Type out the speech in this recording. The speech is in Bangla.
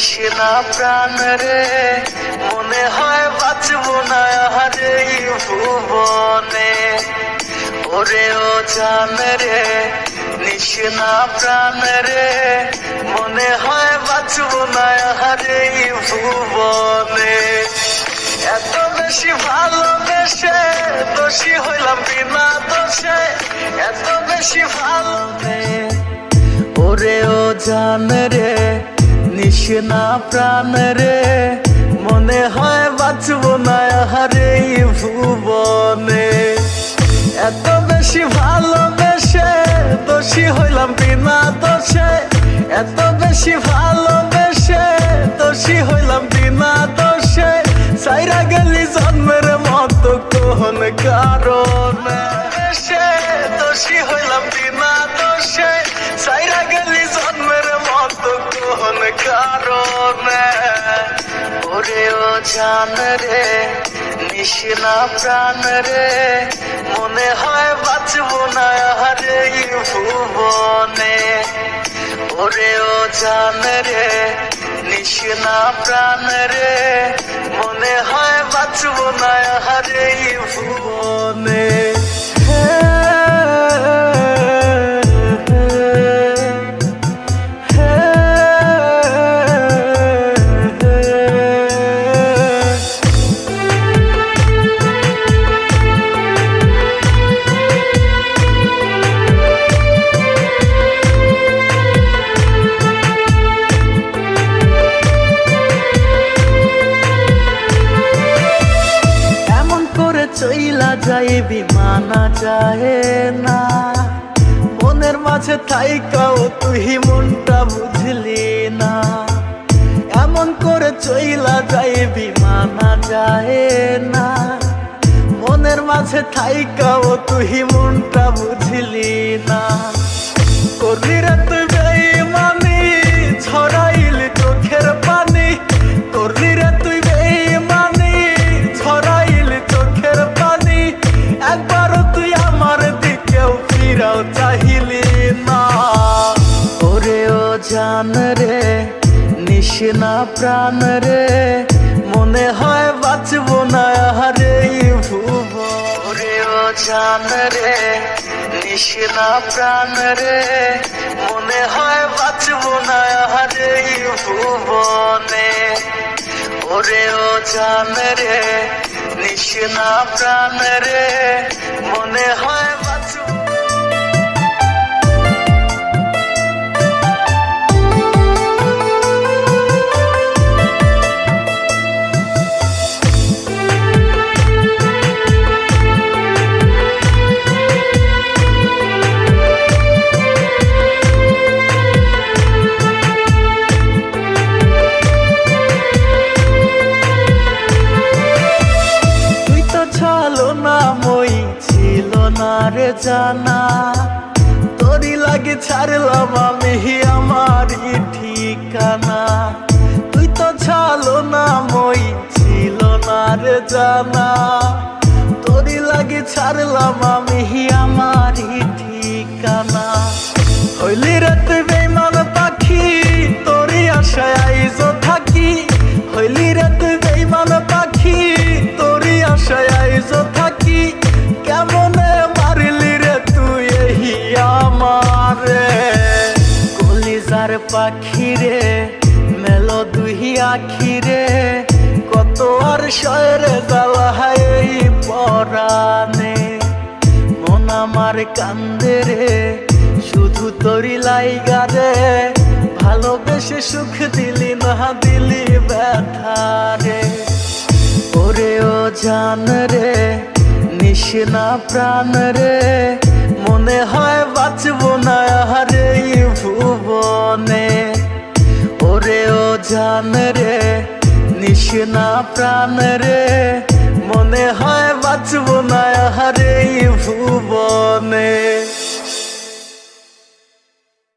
নিশিনা প্রাণ রে মনে হয় বাঁচবো না আর এই ভুবনে। ওরে ও জান রে নিশিনা প্রাণ রে মনে হয় বাঁচবো না আর এই ভুবনে। এত বেশি ভালোবেসে দোষী হইলাম বিনা দোষে, এত বেশি ভালোবেসে। ওরে ও জান রে নিশিনা প্রাণ রে মনে হয় বাঁচবো না আর এই ভুবনে। এত বেশি ভালোবেসে দোষী হইলাম বিনা দোষে, এত বেশি ভালোবেসে দোষী হইলাম বিনা দোষে। সাইরা গেলি জন্মের মতো কোন কারণে, দোষী হইলাম বিনা দোষে। সাইরা গেলি জন্মের মতো কোন কারণে। ওরে ও জান রে নিশিনা প্রাণ রে মনে হয় বাঁচবো না আর এই ভুবনে। ওরে ও জান রে নিশিনা প্রাণ রে মনে হয় বাঁচবো না আর এই ভুবনে। চইলা যায় বিমানা যায় না, মনের মাঝে থাইকাও তুই মনটা বুঝলি না। এমন করে চইলা যায় বিমানা যায় না, মনের মাঝে থাইকাও তুই মনটা বুঝলি না। করলি রে তুই বেঈমানি ছড়াইলি চোখের পানি, করলি রে তুই বেঈমানি ছড়াইলি চোখের পানি। একবারও তুই আমার দিকেও ফিরাও চাহিলি না। ওরে ও জান রে নিশিনা প্রাণ রে মনে হয় বাঁচবো না আর এই ভুবনে। ওরে ও জান রে নিশিনা প্রাণ রে মনে হয় বাঁচবো না আর এই ভুবনে। ওরে ও জান রে নিশিনা প্রাণ রে মনে হয় বাঁচবো। রে জানা তোরি লাগে ছাড়লাম আমি আমার ঠিকানা। তুই তো ছালো না মই ছিল না রে জানা, তোরি লাগে ছাড়লাম আমি আমার ঠিকানা। হইলি রে তুই বেঈমান পাখি তোরি আশায় আইজো থাকি, হইলি রে তুই বেঈমান পাখি তোরি আশায় আইজো থাকি। কেমনে মারিলি রে তুই এই আমারে, কলিজার পাখি রে মেলো দুই আখি রে। কত আর শয়রে জ্বালা এই পরাণে, মন আমার কান্দে রে শুধু তোরি লাইগা রে। ভালোবেসে সুখ দিলি না দিলি ব্যথা রে। ওরে ও জান রে নিশিনা প্রাণ রে মনে হয় বাঁচবো না আর এই ভুবনে। ওরে ও জান রে নিশিনা প্রাণ রে মনে হয় বাঁচবো না আর এই ভুবনে।